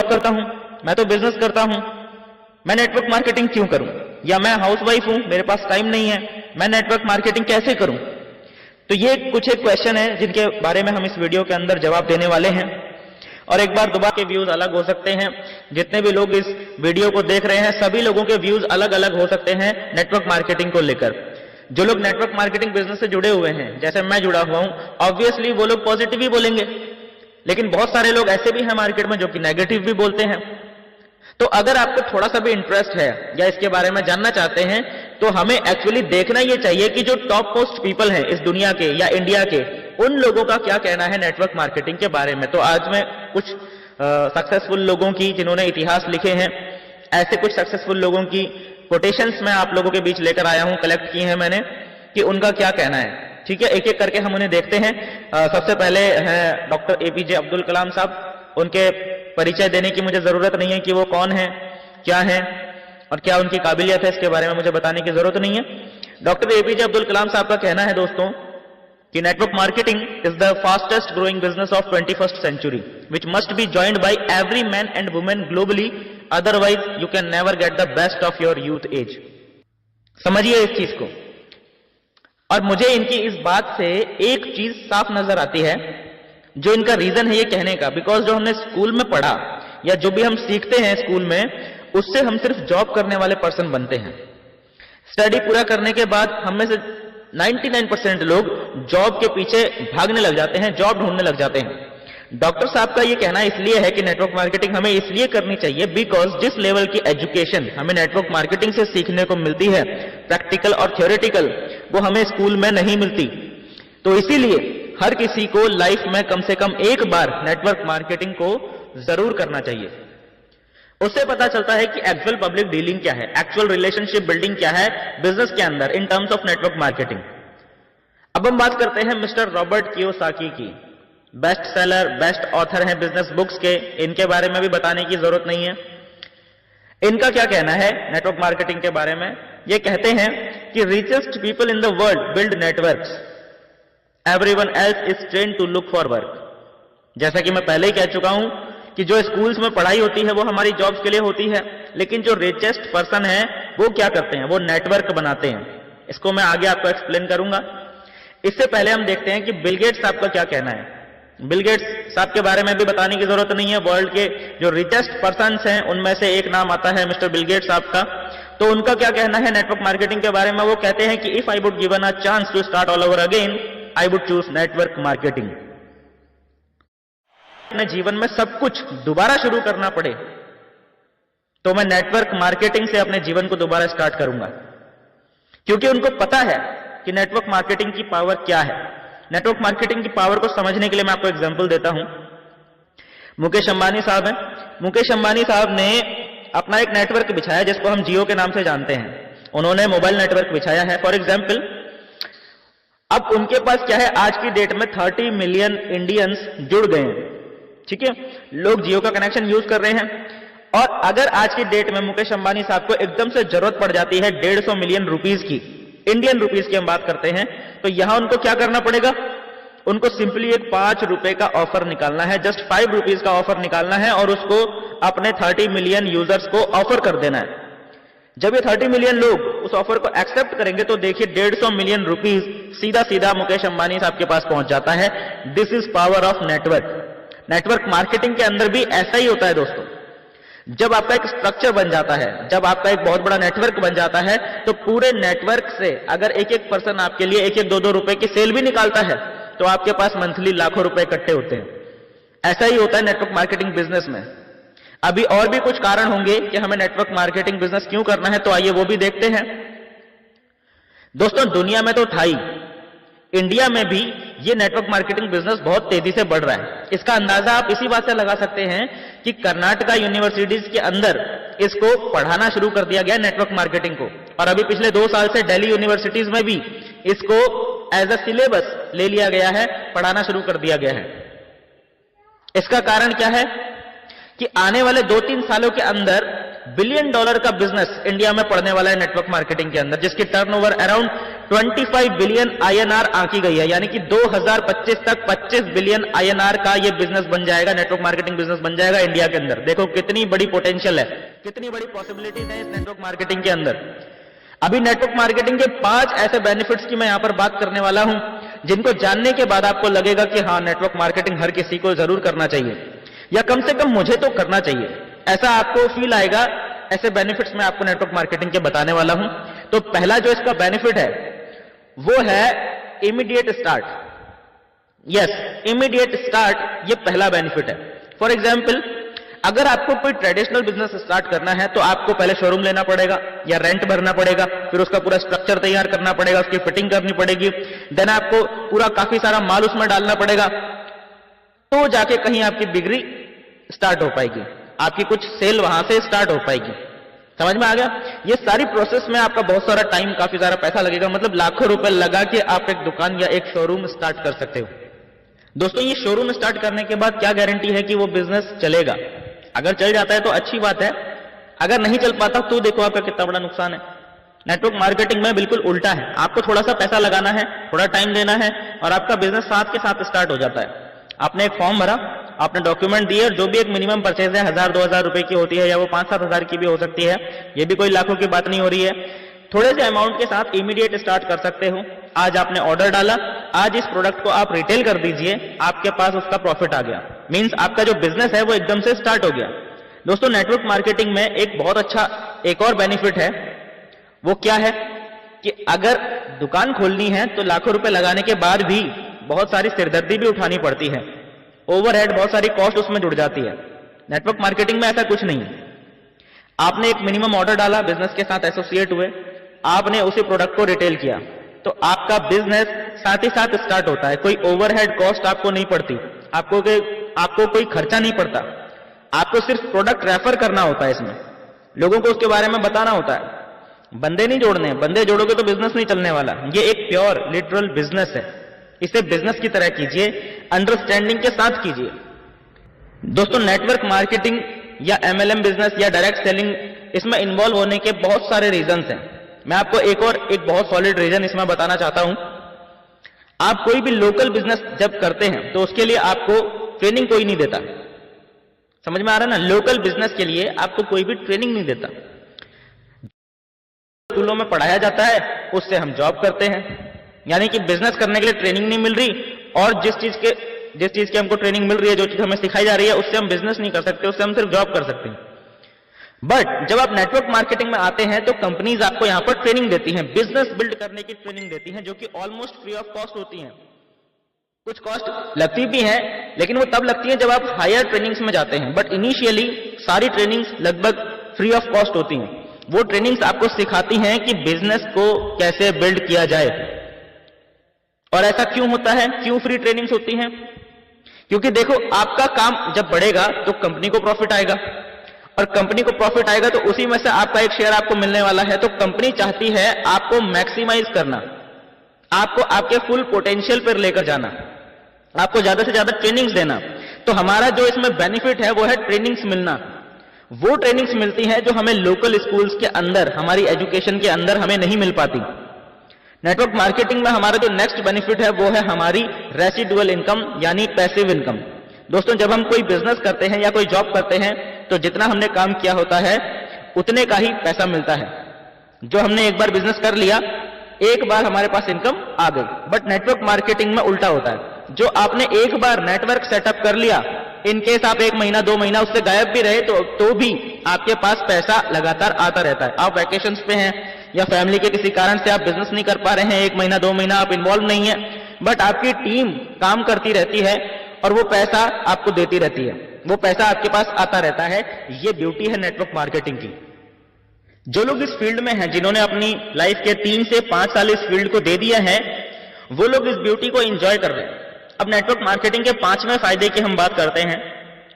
करता हूं, मैं तो बिजनेस करता हूं, मैं नेटवर्क मार्केटिंग क्यों करूं? या मैं हाउसवाइफ हूं, मेरे पास टाइम नहीं है, मैं नेटवर्क मार्केटिंग कैसे करूं? तो ये कुछ एक क्वेश्चन है जिनके बारे में हम इस वीडियो के अंदर जवाब देने वाले हैं। और एक बार दोबारा के व्यूज अलग हो सकते हैं। जितने भी लोग इस वीडियो को देख रहे हैं सभी लोगों के व्यूज अलग अलग हो सकते हैं नेटवर्क मार्केटिंग को लेकर। जो लोग नेटवर्क मार्केटिंग बिजनेस से जुड़े हुए हैं, जैसे मैं जुड़ा हुआ हूं, ऑब्वियसली वो लोग पॉजिटिव ही बोलेंगे, लेकिन बहुत सारे लोग ऐसे भी हैं मार्केट में जो कि नेगेटिव भी बोलते हैं। तो अगर आपको थोड़ा सा भी इंटरेस्ट है या इसके बारे में जानना चाहते हैं तो हमें एक्चुअली देखना यह चाहिए कि जो टॉप मोस्ट पीपल हैं इस दुनिया के या इंडिया के, उन लोगों का क्या कहना है नेटवर्क मार्केटिंग के बारे में। तो आज मैं कुछ सक्सेसफुल लोगों की, जिन्होंने इतिहास लिखे हैं, ऐसे कुछ सक्सेसफुल लोगों की कोटेशंस मैं आप लोगों के बीच लेकर आया हूं, कलेक्ट की हैं मैंने, कि उनका क्या कहना है। ठीक है, एक एक करके हम उन्हें देखते हैं। सबसे पहले हैं डॉक्टर एपीजे अब्दुल कलाम साहब। उनके परिचय देने की मुझे जरूरत नहीं है कि वो कौन है, क्या है और क्या उनकी काबिलियत है, इसके बारे में मुझे बताने की जरूरत नहीं है। डॉक्टर एपीजे अब्दुल कलाम साहब का कहना है दोस्तों कि network marketing is the fastest growing business of 21st century which must be joined by every man and woman globally, otherwise you can never get the best of your youth age। समझिए इस चीज को। और मुझे इनकी इस बात से एक चीज साफ नजर आती है, जो इनका रीजन है ये कहने का, बिकॉज जो हमने स्कूल में पढ़ा या जो भी हम सीखते हैं स्कूल में, उससे हम सिर्फ जॉब करने वाले पर्सन बनते हैं। स्टडी पूरा करने के बाद हम में से 99% लोग जॉब के पीछे भागने लग जाते हैं, जॉब ढूंढने लग जाते हैं। डॉक्टर साहब का ये कहना इसलिए है कि नेटवर्क मार्केटिंग हमें इसलिए करनी चाहिए बिकॉज जिस लेवल की एजुकेशन हमें नेटवर्क मार्केटिंग से सीखने को मिलती है, प्रैक्टिकल और थ्योरेटिकल, वो हमें स्कूल में नहीं मिलती। तो इसीलिए हर किसी को लाइफ में कम से कम एक बार नेटवर्क मार्केटिंग को जरूर करना चाहिए। उससे पता चलता है कि एक्चुअल पब्लिक डीलिंग क्या है, एक्चुअल रिलेशनशिप बिल्डिंग क्या है बिजनेस के अंदर in terms of network marketing. अब हम बात करते हैं मिस्टर रॉबर्ट कियोसाकी की। बेस्ट सेलर, बेस्ट ऑथर हैं बिजनेस बुक्स के, इनके बारे में भी बताने की जरूरत नहीं है। इनका क्या कहना है नेटवर्क मार्केटिंग के बारे में? ये कहते हैं कि richest people in the world build networks, everyone else is trained to look for work. जैसा कि मैं पहले ही कह चुका हूं कि जो स्कूल्स में पढ़ाई होती है वो हमारी जॉब्स के लिए होती है, लेकिन जो रिचेस्ट पर्सन है वो क्या करते हैं, वो नेटवर्क बनाते हैं। इसको मैं आगे आपको एक्सप्लेन करूंगा। इससे पहले हम देखते हैं कि बिल गेट्स साहब का क्या कहना है। बिल गेट्स साहब के बारे में भी बताने की जरूरत नहीं है। वर्ल्ड के जो रिचेस्ट पर्सन हैं उनमें से एक नाम आता है मिस्टर बिल गेट्स साहब का। तो उनका क्या कहना है नेटवर्क मार्केटिंग के बारे में? वो कहते हैं कि if I would given a chance to start all over again I would choose network marketing. अपने जीवन में सब कुछ दोबारा शुरू करना पड़े तो मैं नेटवर्क मार्केटिंग से अपने जीवन को दोबारा स्टार्ट करूंगा, क्योंकि उनको पता है कि नेटवर्क मार्केटिंग की पावर क्या है। नेटवर्क मार्केटिंग की पावर को समझने के लिए मैं आपको एग्जांपल देता हूं। मुकेश अंबानी साहब हैं। मुकेश अंबानी साहब ने अपना एक नेटवर्क बिछाया जिसको हम जियो के नाम से जानते हैं। उन्होंने मोबाइल नेटवर्क बिछाया है। फॉर एग्जाम्पल, अब उनके पास क्या है, आज की डेट में 30 मिलियन इंडियंस जुड़ गए हैं। ठीक है, लोग जियो का कनेक्शन यूज कर रहे हैं। और अगर आज की डेट में मुकेश अंबानी साहब को एकदम से जरूरत पड़ जाती है 150 मिलियन रुपीस की, इंडियन रुपीस की हम बात करते हैं, तो यहां उनको क्या करना पड़ेगा? उनको सिंपली एक 5 रुपए का ऑफर निकालना है, जस्ट 5 रुपीज का ऑफर निकालना है और उसको अपने 30 मिलियन यूजर्स को ऑफर कर देना है। जब ये 30 मिलियन लोग उस ऑफर को एक्सेप्ट करेंगे तो देखिए 150 मिलियन रुपीस सीधा सीधा मुकेश अंबानी साहब के पास पहुंच जाता है। This is power of network. Network marketing के अंदर भी ऐसा ही होता है दोस्तों। जब आपका एक स्ट्रक्चर बन जाता है, जब आपका एक बहुत बड़ा नेटवर्क बन जाता है, तो पूरे नेटवर्क से अगर एक एक पर्सन आपके लिए 1-1, 2-2 रुपए की सेल भी निकालता है तो आपके पास मंथली लाखों रुपए इकट्ठे होते हैं। ऐसा ही होता है नेटवर्क मार्केटिंग बिजनेस में। अभी और भी कुछ कारण होंगे कि हमें नेटवर्क मार्केटिंग बिजनेस क्यों करना है, तो आइए वो भी देखते हैं। दोस्तों, दुनिया में तो था ही, इंडिया में भी ये नेटवर्क मार्केटिंग बिजनेस बहुत तेजी से बढ़ रहा है। इसका अंदाजा आप इसी बात से लगा सकते हैं कि कर्नाटका यूनिवर्सिटीज के अंदर इसको पढ़ाना शुरू कर दिया गया नेटवर्क मार्केटिंग को, और अभी पिछले 2 साल से दिल्ली यूनिवर्सिटीज में भी इसको एज अ सिलेबस ले लिया गया है, पढ़ाना शुरू कर दिया गया है। इसका कारण क्या है कि आने वाले 2-3 सालों के अंदर $1 बिलियन का बिजनेस इंडिया में पड़ने वाला है नेटवर्क मार्केटिंग के अंदर, जिसकी टर्नओवर अराउंड 25 बिलियन INR आंकी गई है, यानी कि 2025 तक 25 बिलियन INR का ये बिजनेस बन जाएगा, नेटवर्क मार्केटिंग बिजनेस बन जाएगा इंडिया के अंदर। देखो कितनी बड़ी पोटेंशियल है, कितनी बड़ी पॉसिबिलिटीज है इस नेटवर्क मार्केटिंग के अंदर। अभी नेटवर्क मार्केटिंग के 5 ऐसे बेनिफिट्स की मैं यहां पर बात करने वाला हूं, जिनको जानने के बाद आपको लगेगा कि हाँ, नेटवर्क मार्केटिंग हर किसी को जरूर करना चाहिए, या कम से कम मुझे तो करना चाहिए, ऐसा आपको फील आएगा। ऐसे बेनिफिट्स मैं आपको नेटवर्क मार्केटिंग के बताने वाला हूं। तो पहला जो इसका बेनिफिट है वो है immediate start. Yes, immediate start, ये पहला बेनिफिट है। फॉर एग्जाम्पल, अगर आपको कोई ट्रेडिशनल बिजनेस स्टार्ट करना है तो आपको पहले शोरूम लेना पड़ेगा या रेंट भरना पड़ेगा, फिर उसका पूरा स्ट्रक्चर तैयार करना पड़ेगा, उसकी फिटिंग करनी पड़ेगी, देन आपको पूरा काफी सारा माल उसमें डालना पड़ेगा, तो जाके कहीं आपकी बिक्री स्टार्ट हो पाएगी, आपकी कुछ सेल वहां से स्टार्ट हो पाएगी। समझ में आ गया? ये सारी प्रोसेस में आपका बहुत सारा टाइम, काफी सारा पैसा लगेगा, मतलब लाखों रुपए लगा के आप एक दुकान या एक शोरूम स्टार्ट कर सकते हो। दोस्तों, ये शोरूम स्टार्ट करने के बाद क्या गारंटी है कि वो बिजनेस चलेगा? अगर चल जाता है तो अच्छी बात है, अगर नहीं चल पाता तो देखो आपका कितना बड़ा नुकसान है। नेटवर्क मार्केटिंग में बिल्कुल उल्टा है, आपको थोड़ा सा पैसा लगाना है, थोड़ा टाइम देना है, और आपका बिजनेस साथ के साथ स्टार्ट हो जाता है। आपने एक फॉर्म भरा, आपने डॉक्यूमेंट दिए, जो भी एक मिनिमम परचेज है 1000-2000 रुपए की होती है, या वो 5-7 हजार की भी हो सकती है, ये भी कोई लाखों की बात नहीं हो रही है। थोड़े से अमाउंट के साथ इमीडिएट स्टार्ट कर सकते हो। आज आपने ऑर्डर डाला, आज इस प्रोडक्ट को आप रिटेल कर दीजिए, आपके पास उसका प्रॉफिट आ गया, मींस आपका जो बिजनेस है वो एकदम से स्टार्ट हो गया। दोस्तों, नेटवर्क मार्केटिंग में एक बहुत अच्छा एक और बेनिफिट है, वो क्या है कि अगर दुकान खोलनी है तो लाखों रुपए लगाने के बाद भी बहुत सारी सिरदर्दी भी उठानी पड़ती है, ओवरहेड, बहुत सारी कॉस्ट उसमें जुड़ जाती है। नेटवर्क मार्केटिंग में ऐसा कुछ नहीं है। आपने एक मिनिमम ऑर्डर डाला, बिजनेस के साथ एसोसिएट हुए, आपने उसी प्रोडक्ट को रिटेल किया, तो आपका बिजनेस साथ ही साथ स्टार्ट होता है। कोई ओवरहेड कॉस्ट आपको नहीं पड़ती, आपको कोई खर्चा नहीं पड़ता, आपको सिर्फ प्रोडक्ट रेफर करना होता है, इसमें लोगों को उसके बारे में बताना होता है, बंदे नहीं जोड़ने। बंदे जोड़ोगे तो बिजनेस नहीं चलने वाला। ये एक प्योर लिटरल बिजनेस है, इसे बिजनेस की तरह कीजिए, अंडरस्टैंडिंग के साथ कीजिए। दोस्तों, नेटवर्क मार्केटिंग या MLM बिजनेस या डायरेक्ट सेलिंग, इसमें इन्वॉल्व होने के बहुत सारे रीजंस हैं। मैं आपको एक बहुत सॉलिड रीजन इसमें बताना चाहता हूं। आप कोई भी लोकल बिजनेस जब करते हैं तो उसके लिए आपको ट्रेनिंग कोई नहीं देता। समझ में आ रहा है ना? लोकल बिजनेस के लिए आपको कोई भी ट्रेनिंग नहीं देता। स्कूलों में पढ़ाया जाता है, उससे हम जॉब करते हैं, यानी कि बिजनेस करने के लिए ट्रेनिंग नहीं मिल रही, और जिस चीज की हमको ट्रेनिंग मिल रही है, जो चीज हमें सिखाई जा रही है, उससे हम बिजनेस नहीं कर सकते, उससे हम सिर्फ जॉब कर सकते हैं। बट जब आप नेटवर्क मार्केटिंग में आते हैं तो कंपनीज आपको यहां पर ट्रेनिंग देती हैं, बिजनेस बिल्ड करने की ट्रेनिंग देती हैं, जो कि ऑलमोस्ट फ्री ऑफ कॉस्ट होती हैं। कुछ कॉस्ट लगती भी है, लेकिन वो तब लगती है जब आप हायर ट्रेनिंग्स में जाते हैं, बट इनिशियली सारी ट्रेनिंग्स लगभग फ्री ऑफ कॉस्ट होती हैं। वो ट्रेनिंग्स आपको सिखाती हैं कि बिजनेस को कैसे बिल्ड किया जाए। और ऐसा क्यों होता है, क्यों फ्री ट्रेनिंग्स होती हैं? क्योंकि देखो, आपका काम जब बढ़ेगा तो कंपनी को प्रॉफिट आएगा, और कंपनी को प्रॉफिट आएगा तो उसी में से आपका एक शेयर आपको मिलने वाला है। तो कंपनी चाहती है आपको मैक्सिमाइज करना, आपको आपके फुल पोटेंशियल पर लेकर जाना, आपको ज्यादा से ज्यादा ट्रेनिंग्स देना। तो हमारा जो इसमें बेनिफिट है वो है ट्रेनिंग्स मिलना। वो ट्रेनिंग्स मिलती है जो हमें लोकल स्कूल्स के अंदर, हमारी एजुकेशन के अंदर हमें नहीं मिल पाती। नेटवर्क मार्केटिंग में हमारा जो नेक्स्ट बेनिफिट है वो है हमारी रेसिडुअल इनकम, यानी पैसिव इनकम। दोस्तों, जब हम कोई बिजनेस करते हैं या कोई जॉब करते हैं तो जितना हमने काम किया होता है उतने का ही पैसा मिलता है। जो हमने एक बार बिजनेस कर लिया, एक बार हमारे पास इनकम आ गई। बट नेटवर्क मार्केटिंग में उल्टा होता है। जो आपने एक बार नेटवर्क सेटअप कर लिया, इनकेस आप 1 महीना 2 महीना उससे गायब भी रहे तो भी आपके पास पैसा लगातार आता रहता है। आप वैकेशंस पे हैं या फैमिली के किसी कारण से आप बिजनेस नहीं कर पा रहे हैं, 1 महीना 2 महीना आप इन्वॉल्व नहीं है, बट आपकी टीम काम करती रहती है और वो पैसा आपको देती रहती है, वो पैसा आपके पास आता रहता है। ये ब्यूटी है नेटवर्क मार्केटिंग की। जो लोग इस फील्ड में हैं, जिन्होंने अपनी लाइफ के 3 से 5 साल इस फील्ड को दे दिया है, वो लोग इस ब्यूटी को एंजॉय कर रहे हैं। अब नेटवर्क मार्केटिंग के 5वें फायदे की हम बात करते हैं,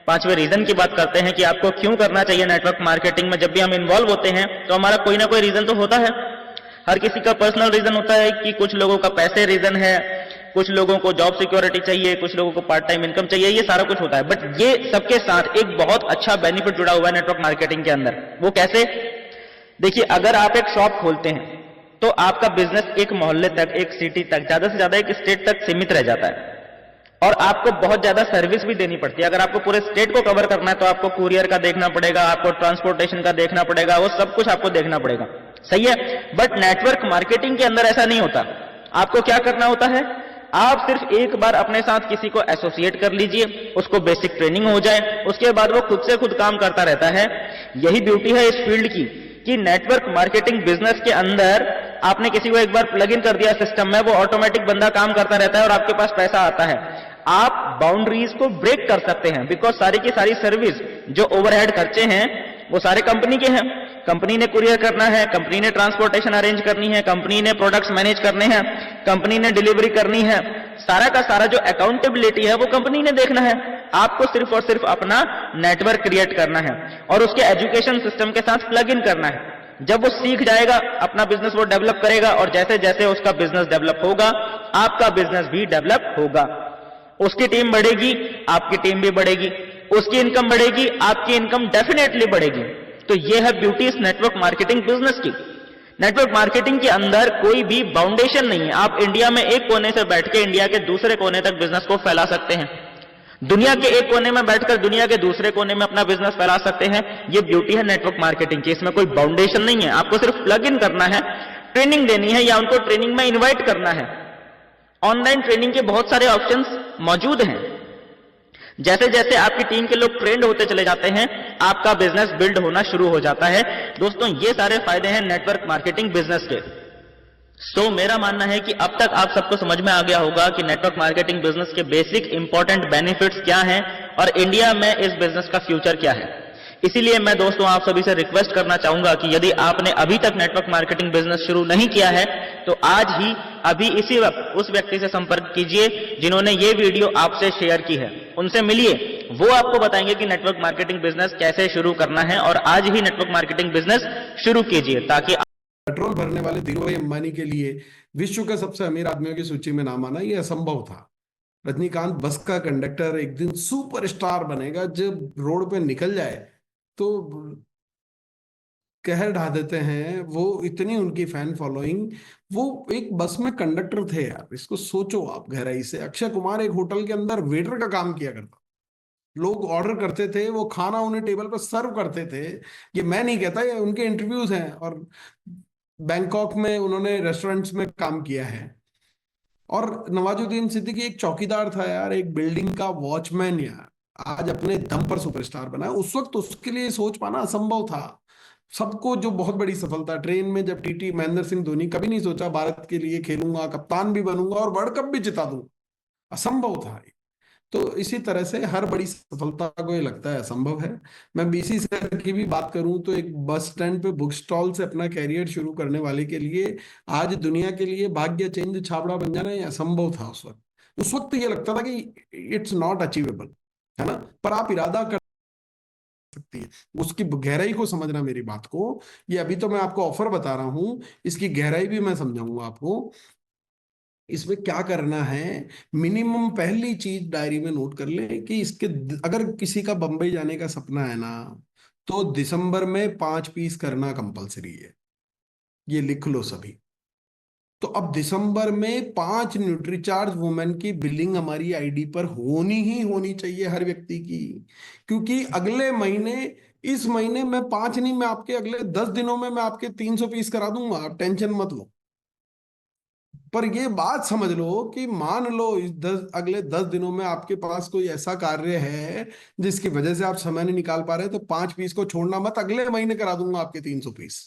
5वें रीजन की बात करते हैं कि आपको क्यों करना चाहिए नेटवर्क मार्केटिंग में। जब भी हम इन्वॉल्व होते हैं तो हमारा कोई ना कोई रीजन तो होता है। हर किसी का पर्सनल रीजन होता है, कि कुछ लोगों का पैसे रीजन है, कुछ लोगों को जॉब सिक्योरिटी चाहिए, कुछ लोगों को पार्ट टाइम इनकम चाहिए, ये सारा कुछ होता है। बट ये सबके साथ एक बहुत अच्छा बेनिफिट जुड़ा हुआ है नेटवर्क मार्केटिंग के अंदर। वो कैसे? देखिए, अगर आप एक शॉप खोलते हैं, तो आपका बिजनेस एक मोहल्ले तक, एक सिटी तक, ज्यादा से ज्यादा एक स्टेट तक सीमित रह जाता है और आपको बहुत ज्यादा सर्विस भी देनी पड़ती है। अगर आपको पूरे स्टेट को कवर करना है तो आपको कुरियर का देखना पड़ेगा, आपको ट्रांसपोर्टेशन का देखना पड़ेगा, वो सब कुछ आपको देखना पड़ेगा, सही है। बट नेटवर्क मार्केटिंग के अंदर ऐसा नहीं होता। आपको क्या करना होता है, आप सिर्फ एक बार अपने साथ किसी को एसोसिएट कर लीजिए, उसको बेसिक ट्रेनिंग हो जाए, उसके बाद वो खुद से खुद काम करता रहता है। यही ब्यूटी है इस फील्ड की कि नेटवर्क मार्केटिंग बिजनेस के अंदर आपने किसी को एक बार प्लग इन कर दिया सिस्टम में, वो ऑटोमेटिक बंदा काम करता रहता है और आपके पास पैसा आता है। आप बाउंड्रीज को ब्रेक कर सकते हैं, बिकॉज सारी की सारी सर्विस जो ओवरहेड खर्चे हैं वो सारे कंपनी के हैं। कंपनी ने कुरियर करना है, कंपनी ने ट्रांसपोर्टेशन अरेंज करनी है, कंपनी ने प्रोडक्ट्स मैनेज करने हैं, कंपनी ने डिलीवरी करनी है, सारा का सारा जो अकाउंटेबिलिटी है वो कंपनी ने देखना है। आपको सिर्फ और सिर्फ अपना नेटवर्क क्रिएट करना है और उसके एजुकेशन सिस्टम के साथ प्लग इन करना है। जब वो सीख जाएगा अपना बिजनेस वो डेवलप करेगा और जैसे जैसे उसका बिजनेस डेवलप होगा आपका बिजनेस भी डेवलप होगा। उसकी टीम बढ़ेगी, आपकी टीम भी बढ़ेगी, उसकी इनकम बढ़ेगी, आपकी इनकम डेफिनेटली बढ़ेगी। तो ये है ब्यूटी इस नेटवर्क मार्केटिंग बिजनेस की। नेटवर्क मार्केटिंग के अंदर कोई भी बाउंडेशन नहीं है। आप इंडिया में एक कोने से बैठ के इंडिया के दूसरे कोने तक बिजनेस को फैला सकते हैं, दुनिया के एक कोने में बैठकर दुनिया के दूसरे कोने में अपना बिजनेस फैला सकते हैं। ये ब्यूटी है नेटवर्क मार्केटिंग की। इसमें कोई बाउंडेशन नहीं है, आपको सिर्फ प्लग इन करना है, ट्रेनिंग देनी है या उनको ट्रेनिंग में इन्वाइट करना है। ऑनलाइन ट्रेनिंग के बहुत सारे ऑप्शंस मौजूद हैं। जैसे जैसे आपकी टीम के लोग ट्रेंड होते चले जाते हैं आपका बिजनेस बिल्ड होना शुरू हो जाता है। दोस्तों ये सारे फायदे हैं नेटवर्क मार्केटिंग बिजनेस के। सो मेरा मानना है कि अब तक आप सबको समझ में आ गया होगा कि नेटवर्क मार्केटिंग बिजनेस के बेसिक इंपॉर्टेंट बेनिफिट्स क्या हैं और इंडिया में इस बिजनेस का फ्यूचर क्या है। इसीलिए मैं दोस्तों आप सभी से रिक्वेस्ट करना चाहूंगा कि यदि आपने अभी तक नेटवर्क मार्केटिंग बिजनेस शुरू नहीं किया है तो आज ही अभी इसी वक्त उस व्यक्ति से संपर्क कीजिए जिन्होंने ये वीडियो आपसे शेयर की है, उनसे मिलिए। वो आपको बताएंगे कि नेटवर्क मार्केटिंग बिजनेस कैसे शुरू करना है और आज ही नेटवर्क मार्केटिंग बिजनेस शुरू कीजिए ताकि पेट्रोल भरने वाले धीरूभाई अंबानी के लिए विश्व के सबसे अमीर आदमियों की सूची में नाम आना यह असंभव था। रजनीकांत बस का कंडक्टर एक दिन सुपरस्टार बनेगा, जब रोड पे निकल जाए तो कहर ढा देते हैं। वो इतनी उनकी फैन फॉलोइंग, वो एक बस में कंडक्टर थे यार, इसको सोचो आप गहराई से। अक्षय कुमार एक होटल के अंदर वेटर का काम किया करता, लोग ऑर्डर करते थे, वो खाना उन्हें टेबल पर सर्व करते थे। ये मैं नहीं कहता, ये उनके इंटरव्यूज हैं। और बैंकॉक में उन्होंने रेस्टोरेंट्स में काम किया है। और नवाजुद्दीन सिद्दीकी एक चौकीदार था यार, एक बिल्डिंग का वॉचमैन यार, आज अपने दम पर सुपरस्टार बना है। उस वक्त उसके लिए सोच पाना असंभव था। सबको जो बहुत बड़ी सफलता, ट्रेन में जब टीटी महेंद्र सिंह धोनी कभी नहीं सोचा भारत के लिए खेलूंगा, कप्तान भी बनूंगा और वर्ल्ड कप भी जिता दूंगा, असंभव था। तो इसी तरह से हर बड़ी सफलता को ये लगता है असंभव है। मैं बीसी सर की भी बात करूं तो एक बस स्टैंड पे बुक स्टॉल से अपना कैरियर शुरू करने वाले के लिए आज दुनिया के लिए भाग्य चिन्ह छाबड़ा बन जाना ये असंभव था उस वक्त। उस वक्त ये लगता था कि इट्स नॉट अचीवेबल, है ना, पर आप इरादा कर सकती है। उसकी गहराई को समझना मेरी बात को, ये अभी तो मैं आपको ऑफर बता रहा हूं, इसकी गहराई भी मैं समझाऊंगा आपको। इसमें क्या करना है, मिनिमम पहली चीज डायरी में नोट कर ले कि इसके अगर किसी का बंबई जाने का सपना है ना तो दिसंबर में 5 पीस करना कंपलसरी है, ये लिख लो सभी। तो अब दिसंबर में 5 न्यूट्रीचार्ज वुमेन की बिलिंग हमारी आईडी पर होनी ही होनी चाहिए हर व्यक्ति की, क्योंकि अगले महीने, इस महीने में 5 नहीं, मैं आपके अगले 10 दिनों में मैं आपके 300 पीस करा दूंगा, आप टेंशन मत लो। पर ये बात समझ लो कि मान लो इस अगले 10 दिनों में आपके पास कोई ऐसा कार्य है जिसकी वजह से आप समय नहीं निकाल पा रहे, तो 5 पीस को छोड़ना मत, अगले महीने करा दूंगा आपके 300 पीस।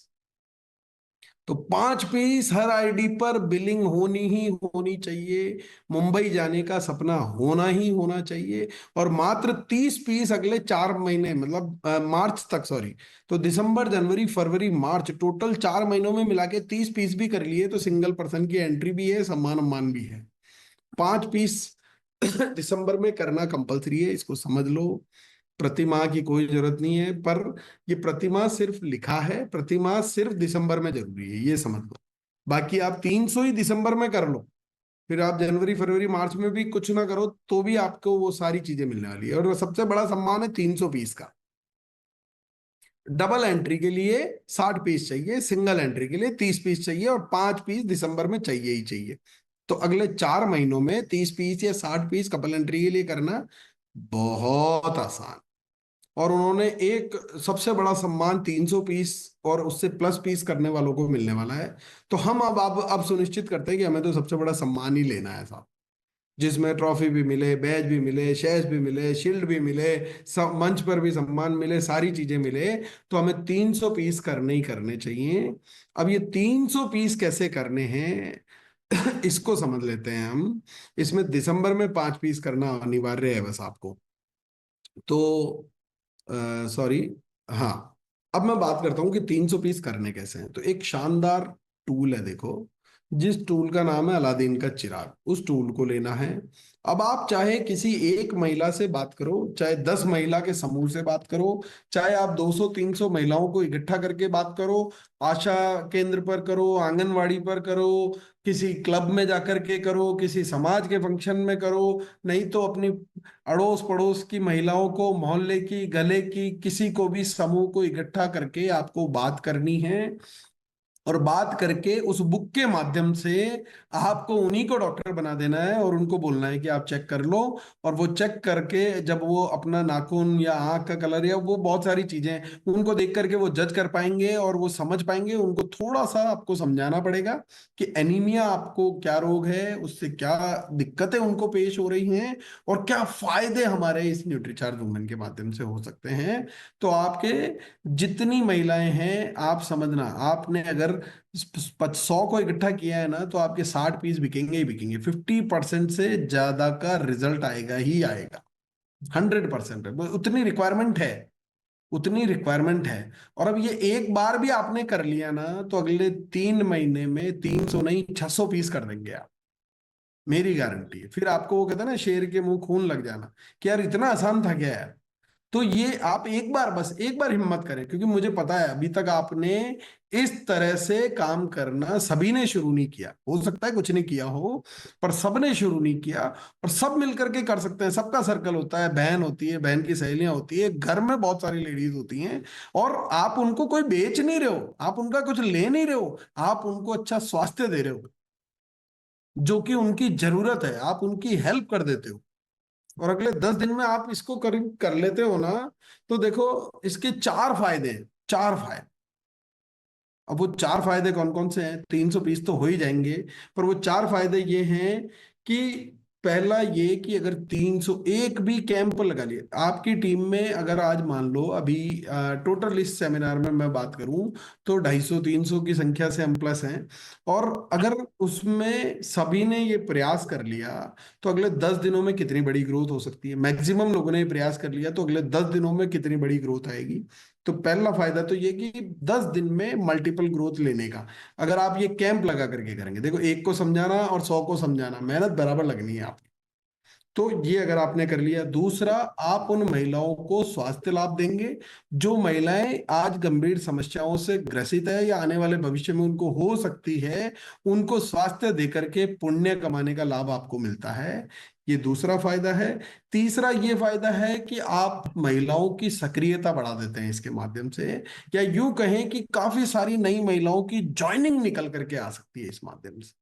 तो 5 पीस हर आईडी पर बिलिंग होनी ही होनी चाहिए। मुंबई जाने का सपना होना ही होना चाहिए। और मात्र 30 पीस अगले 4 महीने, मतलब मार्च तक, सॉरी, तो दिसंबर जनवरी फरवरी मार्च, टोटल 4 महीनों में मिला के 30 पीस भी कर लिए तो सिंगल पर्सन की एंट्री भी है, सम्मान सम्मान भी है। 5 पीस दिसंबर में करना कंपलसरी है, इसको समझ लो। प्रतिमाह की कोई जरूरत नहीं है, पर ये प्रतिमाह सिर्फ लिखा है, प्रतिमाह सिर्फ दिसंबर में जरूरी है, ये समझ लो। बाकी आप 300 ही दिसंबर में कर लो, फिर आप जनवरी फरवरी मार्च में भी कुछ ना करो तो भी आपको वो सारी चीजें मिलने वाली है। और सबसे बड़ा सम्मान है 300 पीस का। डबल एंट्री के लिए 60 पीस चाहिए, सिंगल एंट्री के लिए 30 पीस चाहिए, और 5 पीस दिसंबर में चाहिए ही चाहिए। तो अगले 4 महीनों में 30 पीस या 60 पीस कपल एंट्री के लिए करना बहुत आसान। और उन्होंने एक सबसे बड़ा सम्मान 300 पीस और उससे प्लस पीस करने वालों को मिलने वाला है। तो हम अब सुनिश्चित करते हैं कि हमें तो सबसे बड़ा सम्मान ही लेना है साहब, जिसमें ट्रॉफी भी मिले, बैज भी मिले, शेष भी मिले, शील्ड भी मिले, सब मंच पर भी सम्मान मिले, सारी चीजें मिले। तो हमें 300 पीस करने ही करने चाहिए। अब ये 300 पीस कैसे करने हैं इसको समझ लेते हैं हम। इसमें दिसंबर में 5 पीस करना अनिवार्य है बस आपको। तो सॉरी, हाँ, अब मैं बात करता हूँ कि 300 पीस करने कैसे हैं। तो एक शानदार टूल है, देखो, जिस टूल का नाम है अलादीन का चिराग, उस टूल को लेना है। अब आप चाहे किसी एक महिला से बात करो, चाहे 10 महिला के समूह से बात करो, चाहे आप 200-300 महिलाओं को इकट्ठा करके बात करो, आशा केंद्र पर करो, आंगनवाड़ी पर करो, किसी क्लब में जाकर के करो, किसी समाज के फंक्शन में करो, नहीं तो अपनी अड़ोस पड़ोस की महिलाओं को, मोहल्ले की, गले की, किसी को भी समूह को इकट्ठा करके आपको बात करनी है। और बात करके उस बुक के माध्यम से आपको उन्हीं को डॉक्टर बना देना है और उनको बोलना है कि आप चेक कर लो। और वो चेक करके जब वो अपना नाखून या आंख का कलर या वो बहुत सारी चीजें उनको देख करके वो जज कर पाएंगे और वो समझ पाएंगे। उनको थोड़ा सा आपको समझाना पड़ेगा कि एनीमिया आपको क्या रोग है, उससे क्या दिक्कतें उनको पेश हो रही हैं, और क्या फायदे हमारे इस न्यूट्रीचार्ज वुमेन के माध्यम से हो सकते हैं। तो आपके जितनी महिलाएं हैं, आप समझना, आपने अगर 100 को इकट्ठा किया है ना, तो आपके 60 पीस बिकेंगे ही बिकेंगे। 50% से ज्यादा का रिजल्ट आएगा ही आएगा। 100% है, उतनी रिक्वायरमेंट है, उतनी रिक्वायरमेंट है। और अब ये एक बार भी आपने कर लिया ना, तो अगले 3 महीने में 300 नहीं 600 पीस कर देंगे आप, मेरी गारंटी है। फिर आपको वो कहते हैं ना, शेर के मुंह खून लग जाना, कि यार इतना आसान था क्या यार। तो ये आप एक बार, बस एक बार हिम्मत करें, क्योंकि मुझे पता है अभी तक आपने इस तरह से काम करना सभी ने शुरू नहीं किया। हो सकता है कुछ नहीं किया हो, पर सबने शुरू नहीं किया। और सब मिलकर के कर सकते हैं, सबका सर्कल होता है, बहन होती है, बहन की सहेलियां होती है, घर में बहुत सारी लेडीज होती हैं। और आप उनको कोई बेच नहीं रहे हो, आप उनका कुछ ले नहीं रहे हो, आप उनको अच्छा स्वास्थ्य दे रहे हो, जो कि उनकी जरूरत है, आप उनकी हेल्प कर देते हो। और अगले 10 दिन में आप इसको कर लेते हो ना, तो देखो इसके 4 फायदे हैं, 4 फायदे। अब वो 4 फायदे कौन कौन से हैं? 300 पीस तो हो ही जाएंगे, पर वो 4 फायदे ये हैं कि पहला ये कि अगर 301 भी कैंप लगा लिए आपकी टीम में, अगर आज मान लो अभी टोटल इस सेमिनार में मैं बात करूं तो 250-300 की संख्या से हम प्लस हैं, और अगर उसमें सभी ने ये प्रयास कर लिया, तो अगले 10 दिनों में कितनी बड़ी ग्रोथ हो सकती है। मैक्सिमम लोगों ने ये प्रयास कर लिया, तो अगले 10 दिनों में कितनी बड़ी ग्रोथ आएगी। तो पहला फायदा तो ये कि 10 दिन में मल्टीपल ग्रोथ लेने का, अगर आप ये कैंप लगा करके करेंगे। देखो, एक को समझाना और 100 को समझाना, मेहनत बराबर लगनी है आपकी। तो ये अगर आपने कर लिया। दूसरा, आप उन महिलाओं को स्वास्थ्य लाभ देंगे जो महिलाएं आज गंभीर समस्याओं से ग्रसित है या आने वाले भविष्य में उनको हो सकती है, उनको स्वास्थ्य देकर के पुण्य कमाने का लाभ आपको मिलता है। ये दूसरा फायदा है। तीसरा ये फायदा है कि आप महिलाओं की सक्रियता बढ़ा देते हैं इसके माध्यम से, या यूं कहें कि काफी सारी नई महिलाओं की ज्वाइनिंग निकल करके आ सकती है इस माध्यम से।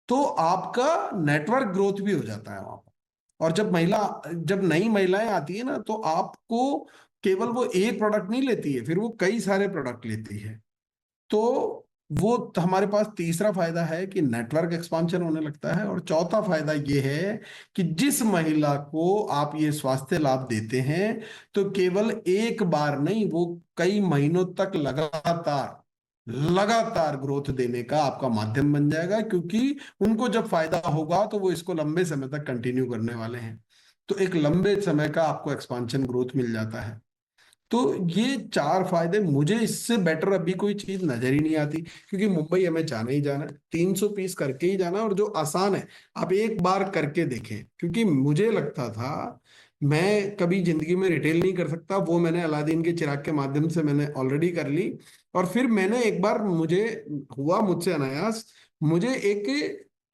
तो आपका नेटवर्क ग्रोथ भी हो जाता है वहां पर। और जब नई महिलाएं आती है ना, तो आपको केवल वो एक प्रोडक्ट नहीं लेती है, फिर वो कई सारे प्रोडक्ट लेती है। तो वो हमारे पास तीसरा फायदा है कि नेटवर्क एक्सपांशन होने लगता है। और चौथा फायदा ये है कि जिस महिला को आप ये स्वास्थ्य लाभ देते हैं, तो केवल एक बार नहीं, वो कई महीनों तक लगातार लगातार ग्रोथ देने का आपका माध्यम बन जाएगा, क्योंकि उनको जब फायदा होगा तो वो इसको लंबे समय तक कंटिन्यू करने वाले हैं। तो एक लंबे समय का आपको एक्सपांशन ग्रोथ मिल जाता है। तो ये 4 फायदे, मुझे इससे बेटर अभी कोई चीज नजर ही नहीं आती, क्योंकि मुंबई हमें जाना ही जाना है, 300 पीस करके ही जाना। और जो आसान है आप एक बार करके देखें, क्योंकि मुझे लगता था मैं कभी जिंदगी में रिटेल नहीं कर सकता, वो मैंने अलादीन के चिराग के माध्यम से मैंने ऑलरेडी कर ली। और फिर मैंने एक बार, मुझे हुआ मुझसे अनायास, मुझे एक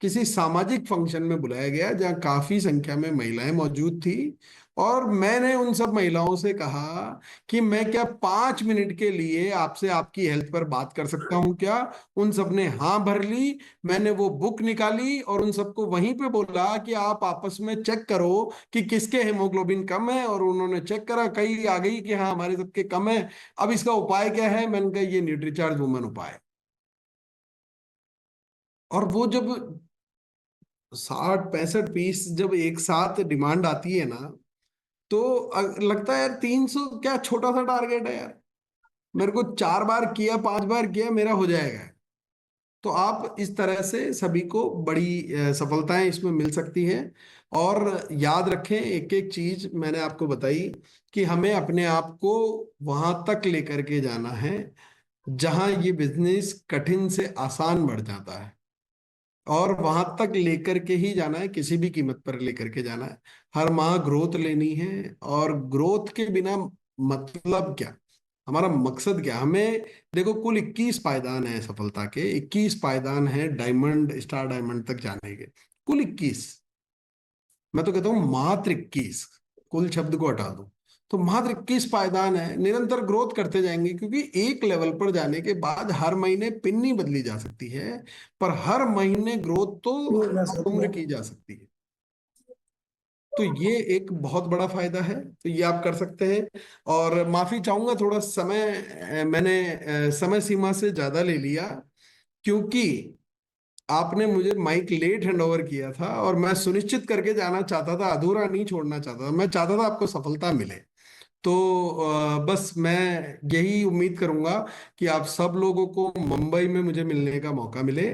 किसी सामाजिक फंक्शन में बुलाया गया जहाँ काफी संख्या में महिलाएं मौजूद थी। और मैंने उन सब महिलाओं से कहा कि मैं क्या 5 मिनट के लिए आपसे आपकी हेल्थ पर बात कर सकता हूं क्या? उन सब ने हाँ भर ली। मैंने वो बुक निकाली और उन सबको वहीं पे बोला कि आप आपस में चेक करो कि किसके हेमोग्लोबिन कम है, और उन्होंने चेक करा, कई आ गई कि हाँ हमारे सबके कम है। अब इसका उपाय क्या है? मैंने कहा ये न्यूट्रीचार्ज वुमन उपाय। और वो जब 60 65 पीस जब एक साथ डिमांड आती है ना, तो लगता है यार 300 क्या छोटा सा टारगेट है यार, मेरे को 4 बार किया 5 बार किया मेरा हो जाएगा। तो आप इस तरह से सभी को बड़ी सफलताएं इसमें मिल सकती हैं। और याद रखें, एक एक चीज मैंने आपको बताई कि हमें अपने आप को वहां तक लेकर के जाना है जहां ये बिजनेस कठिन से आसान बढ़ जाता है, और वहां तक लेकर के ही जाना है, किसी भी कीमत पर लेकर के जाना है। हर माह ग्रोथ लेनी है, और ग्रोथ के बिना मतलब क्या, हमारा मकसद क्या? हमें देखो, कुल 21 पायदान है सफलता के, 21 पायदान है डायमंड, स्टार डायमंड तक जाने के, कुल 21। मैं तो कहता हूँ मात्र 21, कुल शब्द को हटा दो तो मात्र 21 पायदान है। निरंतर ग्रोथ करते जाएंगे, क्योंकि एक लेवल पर जाने के बाद हर महीने पिन नहीं बदली जा सकती है, पर हर महीने ग्रोथ तो उम्र की जा सकती है। तो ये एक बहुत बड़ा फायदा है, तो ये आप कर सकते हैं। और माफी चाहूंगा, थोड़ा समय मैंने समय सीमा से ज्यादा ले लिया, क्योंकि आपने मुझे माइक लेट हैंड ओवर किया था, और मैं सुनिश्चित करके जाना चाहता था, अधूरा नहीं छोड़ना चाहता था, मैं चाहता था आपको सफलता मिले। तो बस मैं यही उम्मीद करूंगा कि आप सब लोगों को मुंबई में मुझे मिलने का मौका मिले,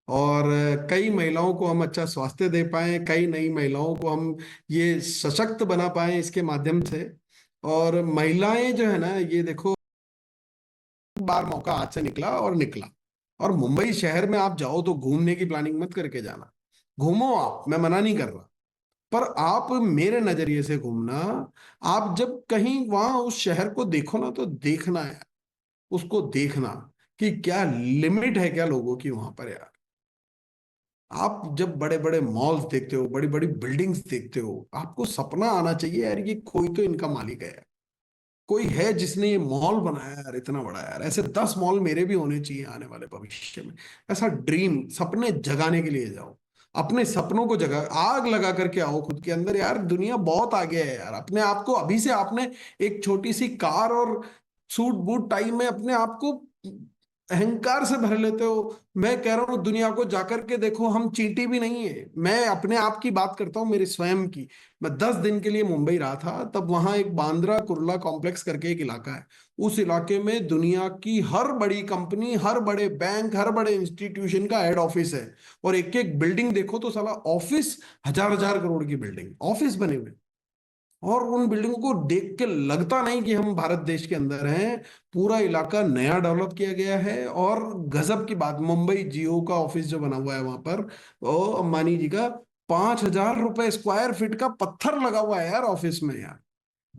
और कई महिलाओं को हम अच्छा स्वास्थ्य दे पाएं, कई नई महिलाओं को हम ये सशक्त बना पाएं इसके माध्यम से। और महिलाएं जो है ना, ये देखो, बार मौका हाथ से निकला और निकला। और मुंबई शहर में आप जाओ तो घूमने की प्लानिंग मत करके जाना, घूमो आप, मैं मना नहीं कर रहा, पर आप मेरे नजरिए से घूमना। आप जब कहीं वहां उस शहर को देखो ना, तो देखना है, उसको देखना कि क्या लिमिट है क्या लोगों की वहां पर यार। आप जब बड़े बड़े मॉल्स देखते हो, बड़ी बड़ी बिल्डिंग्स देखते हो, आपको सपना आना चाहिए यार, ये कोई तो इनका मालिक है, कोई है जिसने ये मॉल बनाया यार इतना बड़ा यार। ऐसे 10 मॉल मेरे भी होने चाहिए आने वाले भविष्य में। ऐसा ड्रीम, सपने जगाने के लिए जाओ, अपने सपनों को जगा, आग लगा करके आओ खुद के अंदर यार। दुनिया बहुत आगे है यार, अपने आप को अभी से आपने एक छोटी सी कार और सूट बूट टाई में अपने आप को अहंकार से भर लेते हो। मैं कह रहा हूँ दुनिया को जाकर के देखो, हम चींटी भी नहीं है। मैं अपने आप की बात करता हूँ, मेरी स्वयं की। मैं 10 दिन के लिए मुंबई रहा था, तब वहां एक बांद्रा कुर्ला कॉम्प्लेक्स करके एक इलाका है। उस इलाके में दुनिया की हर बड़ी कंपनी, हर बड़े बैंक, हर बड़े इंस्टीट्यूशन का हेड ऑफिस है। और एक एक बिल्डिंग देखो तो साला ऑफिस, हजार हजार करोड़ की बिल्डिंग, ऑफिस बने हुए। और उन बिल्डिंगों को देख के लगता नहीं कि हम भारत देश के अंदर हैं। पूरा इलाका नया डेवलप किया गया है। और गजब की बात, मुंबई जियो का ऑफिस जो बना हुआ है वहां पर, वो अंबानी जी का, 5,000 रुपए स्क्वायर फीट का पत्थर लगा हुआ है यार ऑफिस में यार।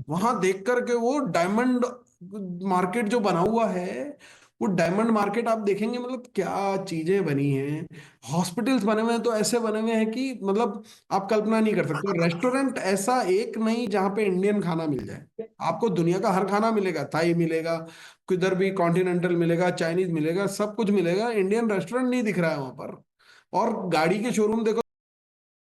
वहां देख करके वो डायमंड मार्केट जो बना हुआ है, वो डायमंड मार्केट आप देखेंगे, मतलब क्या चीजें बनी हैं। हॉस्पिटल्स बने हुए हैं तो ऐसे बने हुए हैं कि मतलब आप कल्पना नहीं कर सकते। रेस्टोरेंट ऐसा एक नहीं जहाँ पे इंडियन खाना मिल जाए, आपको दुनिया का हर खाना मिलेगा, थाई मिलेगा, किधर भी कॉन्टिनेंटल मिलेगा, चाइनीज मिलेगा, सब कुछ मिलेगा। इंडियन रेस्टोरेंट नहीं दिख रहा है वहां पर। और गाड़ी के शोरूम देखो